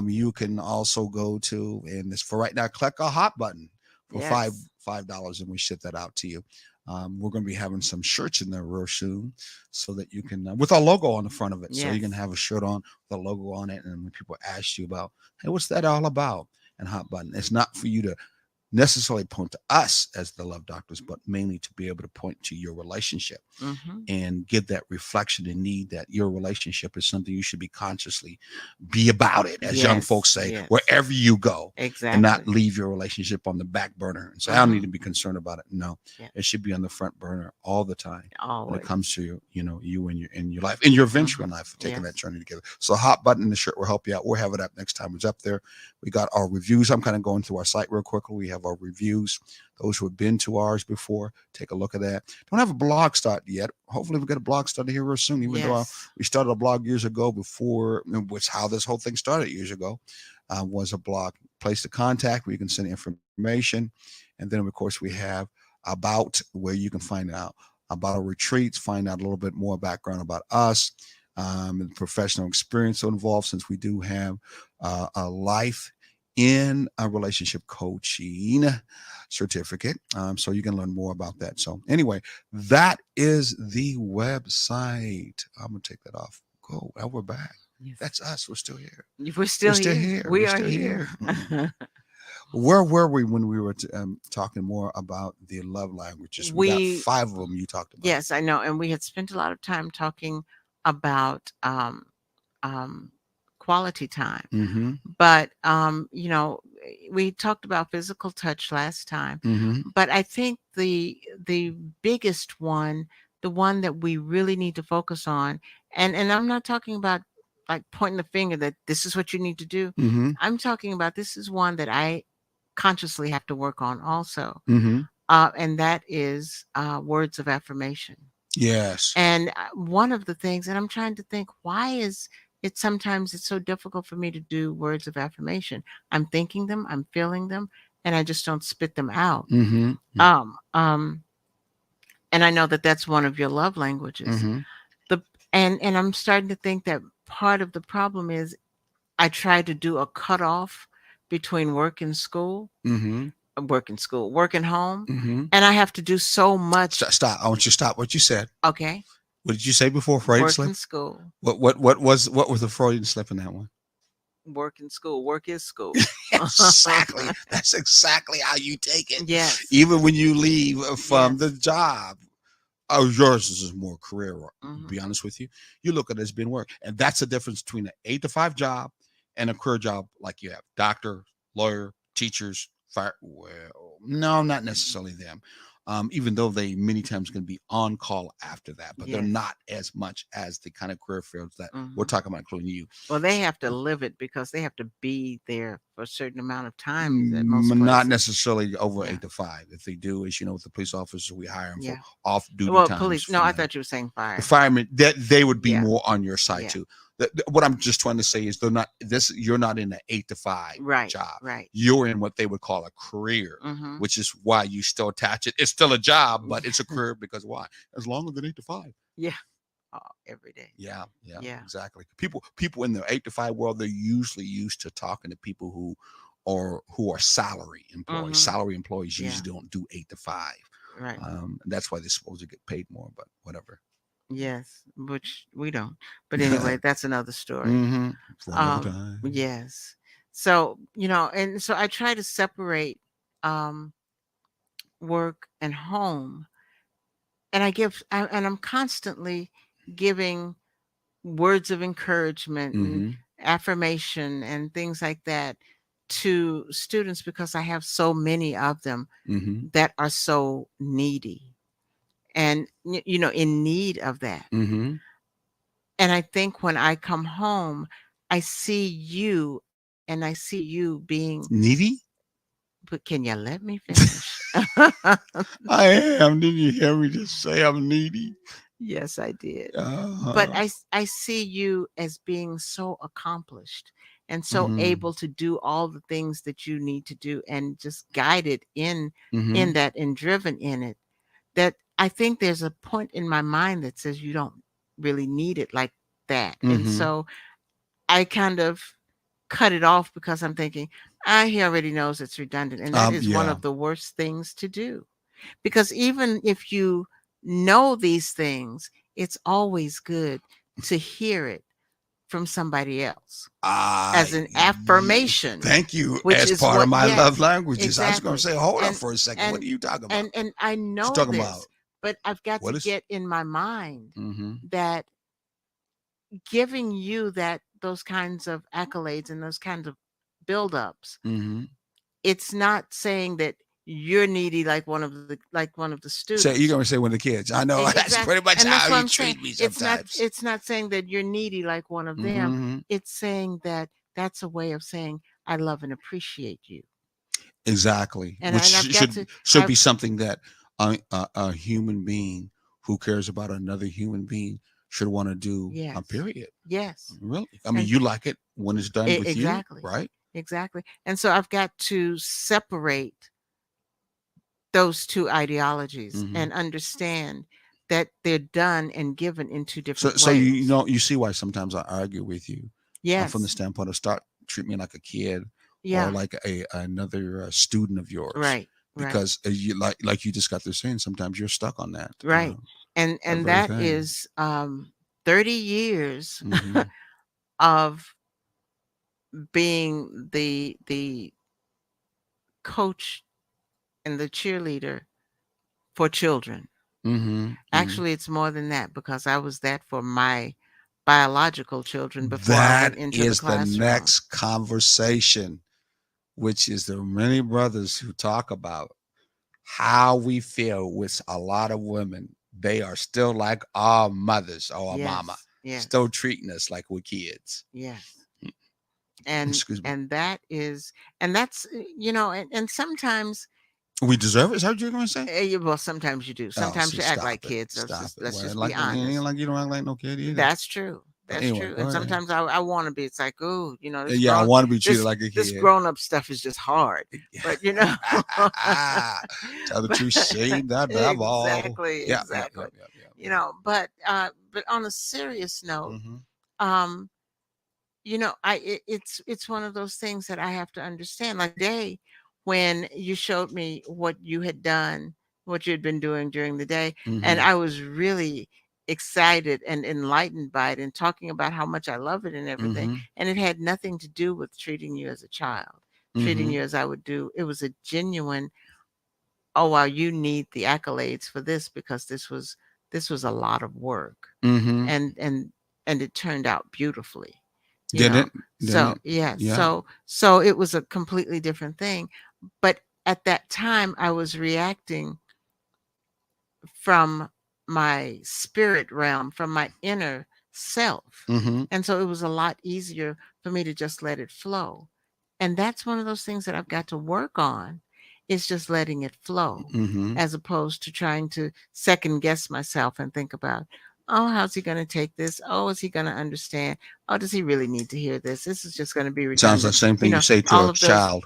You can also go to, and this for right now, click a hot button for $5 and we ship that out to you. We're going to be having some shirts in there real soon so that you can, with our logo on the front of it. So you can have a shirt on with a logo on it. And when people ask you about, hey, what's that all about? And hot button, it's not for you to necessarily point to us as the love doctors, but mainly to be able to point to your relationship Mm-hmm. and give that reflection and need that your relationship is something you should be consciously be about it, as young folks Yes. say, Yes. wherever you go, and not Exactly. leave your relationship on the back burner and say, I don't need Mm-hmm. to be concerned about it. No, Yeah. it should be on the front burner all the time when it comes Always. to you and your life, in your venture Mm-hmm. in life, for taking that Yes. journey together. So hot button in the shirt will help you out. We'll have it up next time it's up there. We got our reviews. I'm kind of going through our site real quickly. We have our reviews. Those who have been to ours before, take a look at that. Don't have a blog started yet. Hopefully we'll get a blog started here real soon, even though Yes. we started a blog years ago before, which how this whole thing started years ago, was a blog place to contact where you can send information. And then, of course, we have about where you can find out about our retreats, find out a little bit more background about us, and professional experience involved, since we do have a life in a relationship coaching certificate. So you can learn more about that. So, anyway, that is the website. I'm going to take that off. Go. Well, we're back. Yes. That's us. We're still here. We're still here. We We're are still here. here. Where were we when we were talking more about the love languages? We got We 5 of them you talked about. Yes, I know, and we had spent a lot of time talking about um, quality time. Mm-hmm. But we talked about physical touch last time. Mm-hmm. But I think the biggest one, the one that we really need to focus on, and I'm not talking about like pointing the finger that this is what you need to do. Mm-hmm. I'm talking about this is one that I consciously have to work on also. Mm-hmm. And that is words of affirmation. Yes. And one of the things, and I'm trying to think, why is it sometimes it's so difficult for me to do words of affirmation? I'm thinking them, I'm feeling them, and I just don't spit them out. Mm-hmm. Um, um, and I know that that's one of your love languages. Mm-hmm. The and I'm starting to think that part of the problem is I try to do a cutoff between work and school, Mm-hmm. work and home, Mm-hmm. and I have to do so much. Stop. I want you to stop what you said. Okay, What did you say before Freudian work slip? and school. What was the Freudian slip in that one? Work and school. Work is school. Exactly. That's exactly how you take it. Yes. Even when you leave from Yes. the job. Oh, yours is more career work. Mhm. To be honest with you, you look at it as being work, and that's the difference between an 8 to 5 job and a career job like you have. Doctor, lawyer, teachers, fire. Well, no, not necessarily them. Even though they many times can be on call after that, but they're Yes. not as much as the kind of career fields that we're Mhm. talking about, including you. Well, they have to live it because they have to be there for a certain amount of time at most Not places. necessarily over Yeah. 8 to 5. If they do, as you know, with the police officers, we hire them Yeah. for off-duty Well, times. police. No, from I the- thought you were saying fire. the firemen, that they would be Yeah. more on your side Yeah. too. What I'm just trying to say is they're not this. You're not in an 8 to 5 Right. job. Right. You're in what they would call a career, Mm-hmm. which is why you still attach it. It's still a job, but it's a career because why? As longer than 8 to 5. Yeah. Oh, every day. Yeah, Yeah. exactly. People in the 8 to 5 world, they're usually used to talking to people who are salary employees. Mhm. Salary employees Yeah. usually don't do 8 to 5. Right. That's why they're supposed to get paid more, but whatever. Yes. Which we don't. But anyway, that's another story. Mm-hmm. For another time. Yes. So, and so I try to separate um, work and home. And and I'm constantly giving words of encouragement and Mm-hmm. affirmation and things like that to students because I have so many of them Mm-hmm. that are so needy and, in need of that. Mm-hmm. And I think when I come home, I see you and I see you being, Needy? but can you let me finish? I am. Didn't you hear me just say I'm needy? Yes, I did. Uh-huh. But I see you as being so accomplished and so Mhm. able to do all the things that you need to do and just guided in Mhm. that and driven in it, that I think there's a point in my mind that says you don't really need it like that. And Mhm. so I kind of cut it off because I'm thinking, he already knows it's redundant. And that is one Yeah. of the worst things to do. Because even if you know these things, it's always good to hear it from somebody else Ah, as an affirmation, thank you. which As is part of what, my love yes, languages, I was going to exactly. say, hold up And for a second. What and are you talking about? and I What you know talking about? this, but I've got to What is? get in my mind Mm-hmm. that giving you those kinds of accolades and those kinds of buildups, Mm-hmm. it's not saying that you're needy like one of the So you're students. going to say one of the kids. I know that's Exactly. pretty much And how that's what you I'm saying. treat me It's not sometimes. it's not saying that you're needy like one of them. Mm-hmm. It's saying that that's a way of saying I love and appreciate you. Exactly, which And I've got should to should I've be something that a human being who cares about another human being should want to do. yes. Period. Yes. Really, I mean, And you like it when it's done with you, exactly. right? Exactly. And so I've got to separate those two ideologies Hmm. and understand that they're done and given in two So, different so you ways. know, you see why sometimes I argue with you from the Yes. standpoint of start treat me like a kid or Yeah. like a another student of yours, Right. Right. because you like you just got through saying sometimes you're stuck on Right. that And very that thing. is 30 years Hmm. of being the coach and the cheerleader for children. Hmm. Hmm. Actually, it's more than that because I was that for my biological children before I That went into the is the classroom. next conversation, which is the many brothers who talk about how we feel with a lot of women. They are still like our mothers or our mama, Yes. Yes. still treating us like we're kids. Yes. And Excuse me. and that is and that's and sometimes We deserve it. Is that what you're going to say? well, sometimes you do. Oh, Sometimes see, you act like stop it. kids. Stop it. Let's Well, just be like, it ain't honest. like you don't act like no kid either. That's true. But That's anyway, true. go And ahead. sometimes I want to be. It's like, oh, Yeah, I want to be treated this like a this kid. grown up stuff is just hard. But Tell the but truth, shame the devil. exactly, Yeah, yeah, yeah, exactly. yeah, yeah. But on a serious note, Mm-hmm. um, it's one of those things that I have to understand. Like day when you showed me what you had done, what you had been doing during the day, and Mm-hmm. I was really excited and enlightened by it and talking about how much I love it and everything. Mm-hmm. And it had nothing to do with treating you as a child, treating Mm-hmm. you as I would do. It was a genuine, oh wow, you need the accolades for this because this was a lot of work. Mm-hmm. And it turned out beautifully, you Did know. it? Didn't So it? yeah, Yeah. so it was a completely different thing. But at that time I was reacting from my spirit realm, from my inner self. Mm-hmm. And so it was a lot easier for me to just let it flow. And that's one of those things that I've got to work on, is just letting it flow, Mm-hmm. as opposed to trying to second guess myself and think about, oh, how's he going to take this? Oh, is he going to understand? Oh, does he really need to hear this? This is just going to be Sounds like redundant. the same You thing you know, say to all a of those, child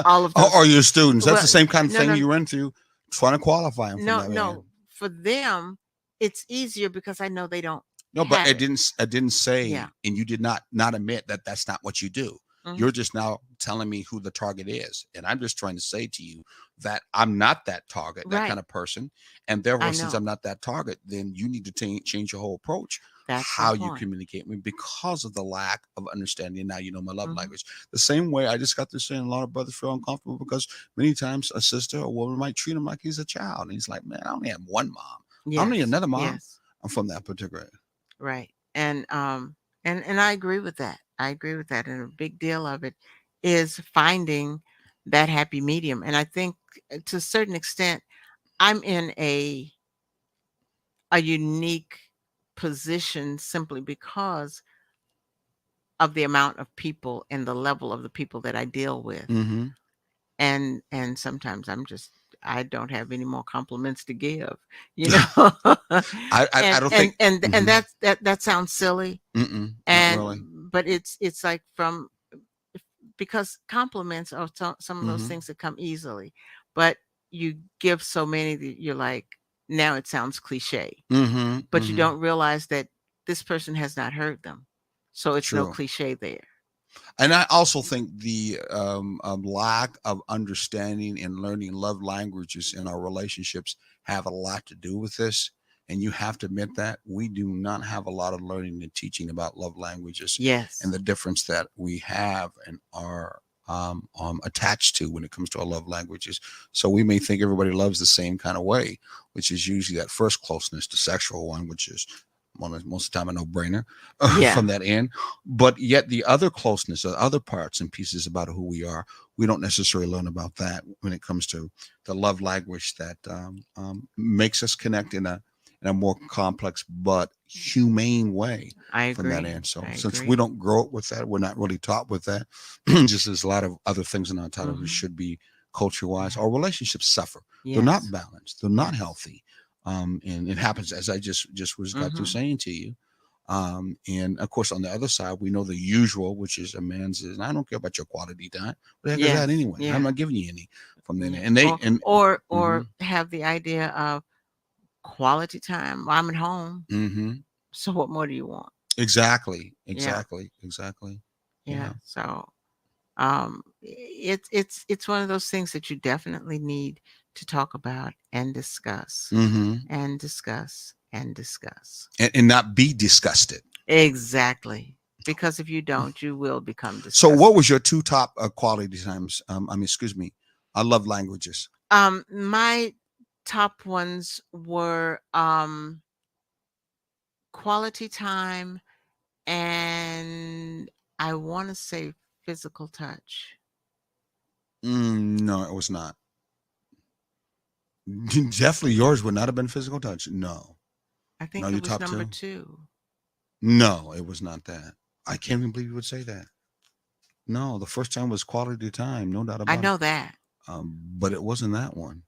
all of or, those. your students. That's Well, the same kind of no, thing no, you run through trying to qualify them from no, that man. no. For them, it's easier because I know they don't No, but have it. I didn't Yeah. say, and you did not admit that that's not what you do. Mhm. You're just now telling me who the target is, and I'm just trying to say to you that I'm not that target, that Right. kind of person, and therefore, I since know. I'm not that target, then you need to change your whole approach, That's my how you point. communicate with me, because of the lack of understanding. Now you know my love Mhm. language. The same way I just got to saying a lot of brothers feel uncomfortable because many times a sister or woman might treat him like he's a child, and he's like, man, I only have one mom. I don't need Yes. another mom. Yes. I'm from that particular. Right. And I agree with that. I agree with that. And a big deal of it is finding that happy medium. And I think to a certain extent, I'm in a unique position simply because of the amount of people and the level of the people that I deal with. Mm-hmm. And sometimes I don't have any more compliments to give, you know. I don't think. And Mhm. that sounds silly, Not really. but it's like from because compliments are some of those Mm-hmm. things that come easily, but you give so many that you're like, now it sounds cliche, Mm-hmm. but you Mm-hmm. don't realize that this person has not heard them, so it's no True. cliche there. And I also think the lack of understanding and learning love languages in our relationships have a lot to do with this, And you have to admit that we do not have a lot of learning and teaching about love languages Yes. and the difference that we have and are attached to when it comes to our love languages. So we may think everybody loves the same kind of way, which is usually that first closeness, the sexual one, which is most of the time a no-brainer Yeah. from that end. But yet the other closeness, the other parts and pieces about who we are, we don't necessarily learn about that when it comes to the love language that makes us connect in a more complex but humane way I from that agree. end. So I since agree. we don't grow up with that, we're not really taught with that. Just as a lot of other things in our television Mhm. should be culture wise, Yeah. our relationships suffer. They're Yes. not balanced. They're not Yes. healthy. And it happens as I just was got through Mhm. saying to you. And of course, on the other side, we know the usual, which is a man says, "I don't care about your quality time. What the heck is that Yes. anyway? I'm Yeah. not giving you any from then." Yeah. And they and Or mhm, have the idea of quality time. Well, I'm at home, mhm. so what more do you want? Exactly, Yeah. exactly, exactly. Yeah. Yeah. So it's one of those things that you definitely need to talk about and discuss Hmm. and discuss and discuss. And not be disgusted. Exactly. Because if you don't, you will become So, what disgusted. was your two top quality times? Excuse me, I love languages. My top ones were quality time and I want to say physical touch. No, it was not. Definitely, yours would not have been physical touch. No, I no, think your it was top number two. 2. No, it was not that. I Okay. can't even believe you would say that. No, the first time was quality time, no doubt I about it. know that. But it wasn't that one.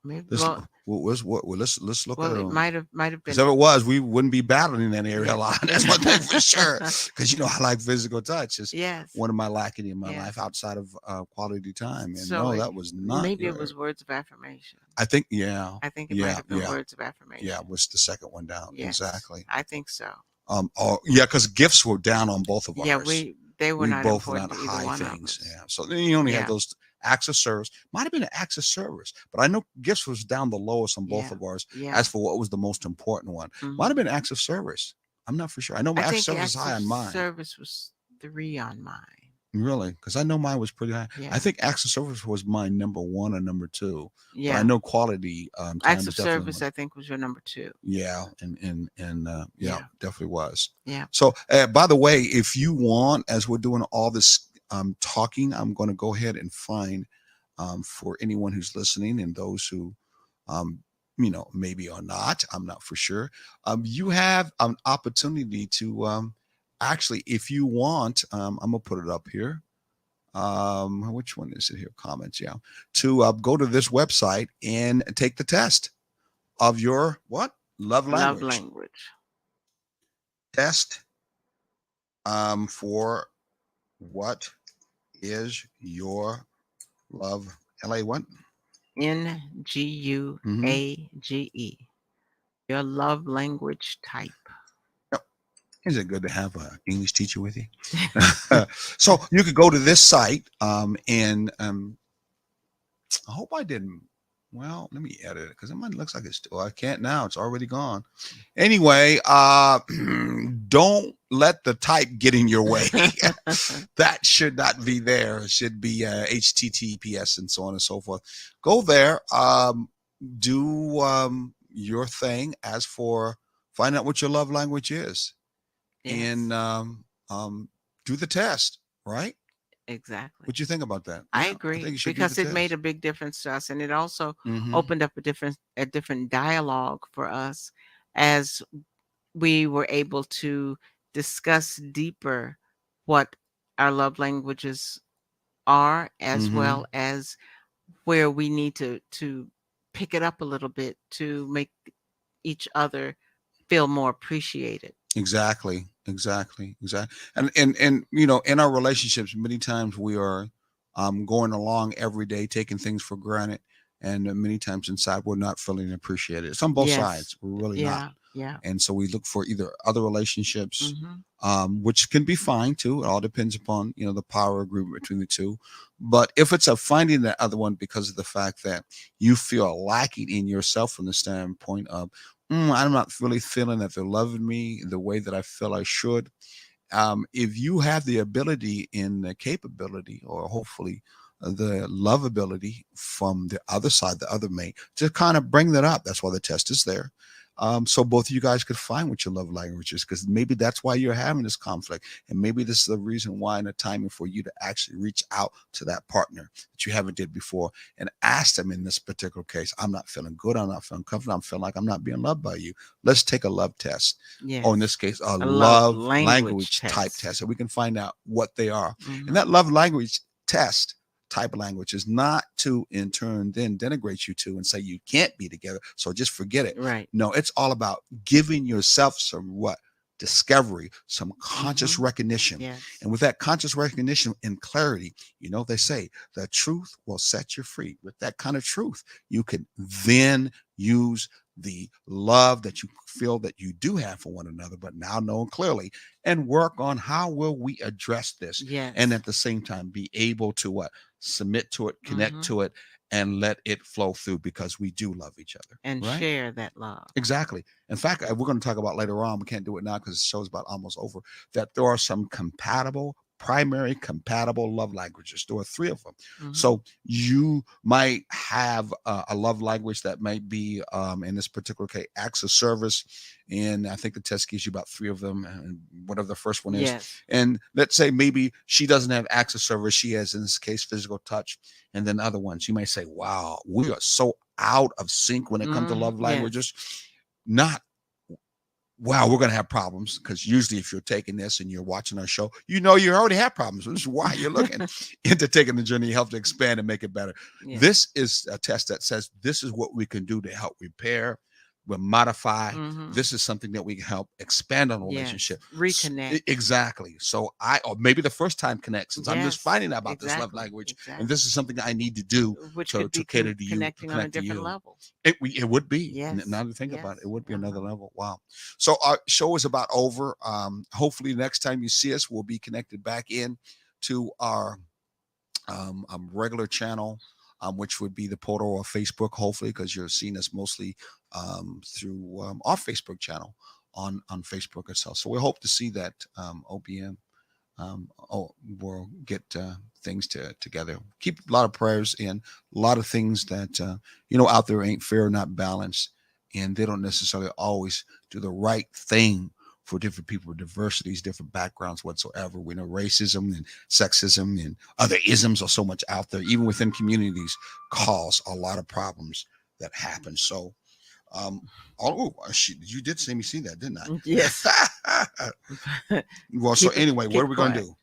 Maybe Let's let's look at well it it on. might have Because been if it was, we wouldn't be battling in that area a yes. lot. That's one thing for sure. Because I like physical touch. It's Yes. one of my lacking in my life Yes. outside of quality time. And So no, that was not maybe it your. was words of affirmation. I think yeah, I think it might yeah, have been yeah, words of yeah. affirmation. Was the second one down Yes. exactly? I think so. Oh yeah, because gifts were down on both of Yeah, ours. they were We not both were important not to either high one of things. us. Yeah. So then you only had Yeah. those acts of service. Might have been an acts of service, but I know gifts was down the lowest on both Yeah. of ours. Yeah. As for what was the most important one, might have Mhm. been acts of service. I'm not for sure. I know my I acts of think service is acts high of on mine. service was 3 on mine. Really, because I know mine was pretty high. I Yeah. think acts of service was my number one or number two, but I Yeah. know quality Acts time of is definitely service one. I think was your number 2. Yeah, and yeah, Yeah. definitely was. Yeah. So, by the way, if you want, as we're doing all this talking, I'm going to go ahead and find for anyone who's listening and those who, um, maybe are not. I'm not for sure. You have an opportunity to actually, if you want, I'm gonna put it up here. Which one is it here? Comments, yeah. To go to this website and take the test of your what love Love language language. test for what is your love what hmm NGUAGE. Your love language type. is it good to have an English teacher with you? So you could go to this site and I hope I didn't. Well, let me edit it because it might looks like it's still. I can't now. It's already gone. Anyway, don't let the type get in your way. That should not be there. It should be HTTPS and so on and so forth. Go there. Do your thing. As for find out what your love language is, Yes. and do the test. Right? Exactly. What do you think about that? I Yeah, I think agree you should do the because it made test. a big difference to us and it also Hmm. opened up a different dialogue for us as we were able to discuss deeper what our love languages are as Hmm. well as where we need to pick it up a little bit to make each other feel more appreciated. Exactly, exactly, exactly. And in our relationships, many times we are going along every day, taking things for granted, and many times inside we're not feeling appreciated. It's on both Yes. sides. We're really not. Yeah. And so we look for either other relationships, Hmm. which can be fine too. It all depends upon, the power agreement between the two. But if it's a finding that other one because of the fact that you feel lacking in yourself from the standpoint of, I'm not really feeling that they're loving me the way that I feel I should. If you have the ability and the capability, or hopefully the lovability from the other side, the other mate, to kind of bring that up. That's why the test is there. So both of you guys could find what your love language is, because maybe that's why you're having this conflict. And maybe this is the reason why, and the timing for you to actually reach out to that partner that you haven't did before and ask them in this particular case, I'm not feeling good. I'm not feeling comfortable. I'm feeling like I'm not being loved by you. Let's take a love test. Yes. Or in this case, a love love language language type test. test. So we can find out what they are. Mhm. And that love language test type of language is not to in turn then denigrate you two and say you can't be together, so just forget it. Right. No, it's all about giving yourself some discovery, some conscious recognition. Yes. And with that conscious recognition and clarity, they say the truth will set you free. With that kind of truth, you can then use the love that you feel that you do have for one another, but now known clearly, and work on how will we address this. Yes. And at the same time, be able to submit to it, connect to it, and let it flow through, because we do love each other. And right? share that love. Exactly. In fact, we're going to talk about later on, we can't do it now because the show's about almost over, that there are some primary compatible love languages. There are 3 of them. So you might have a love language that might be, in this particular case, acts of service. And I think the test gives you about 3 of them, and whatever the first one is. Yes. And let's say maybe she doesn't have acts of service. She has, in this case, physical touch. And then other ones, you may say, wow, we are so out of sync when it comes to love languages. Not, wow, we're going to have problems, because usually if you're taking this and you're watching our show, you already have problems. This is why you're looking into taking the journey, help to expand and make it better. Yes. This is a test that says this is what we can do to help repair, we'll modify. This is something that we can help expand on a relationship. Yes. Reconnect. Exactly. So or maybe the first time connect, since I'm just finding out about this love language. And this is something that I need to do to cater to you. Connecting on a different level. It would be. Yes. Now to think about it, it would be another level. Wow. So our show is about over. Hopefully next time you see us, we'll be connected back in to our regular channel, which would be the portal or Facebook, hopefully, because you're seeing us mostly through our Facebook channel on Facebook itself. So we hope to see that OBM will get things together. Keep a lot of prayers and a lot of things that out there ain't fair, not balanced, and they don't necessarily always do the right thing for different people with diversities, different backgrounds whatsoever. We know racism and sexism and other isms are so much out there, even within communities, cause a lot of problems that happen. So, you did see me see that, didn't I? Yes. Well, so anyway, what are we going to do?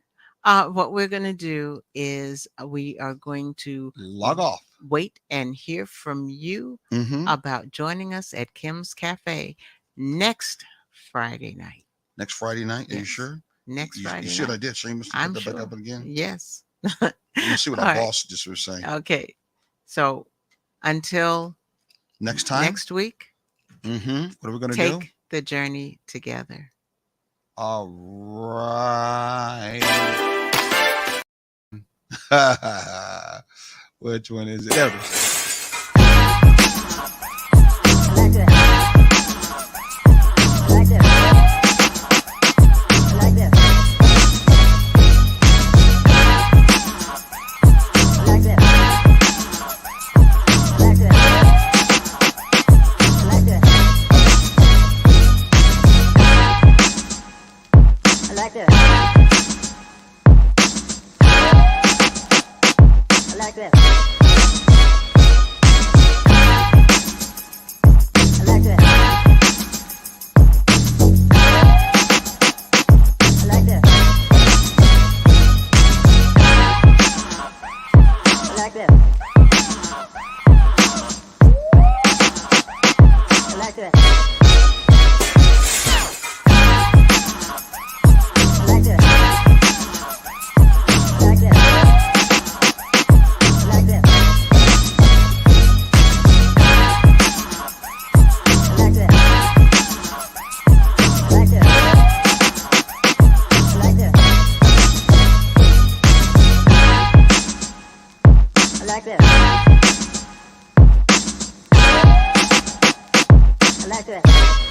What we're going to do is we are going to log off. Wait and hear from you about joining us at Kim's Cafe next Friday night. Next Friday night? Yes. Are you sure? Next Friday You sure night. I did? Shameless to I'm put that sure. back up again? Yes. Let me see what our All right. boss just was saying. Okay. So until next time? next week, what are we going to do? take the journey together. All right. Which one is it? There it is. back to that.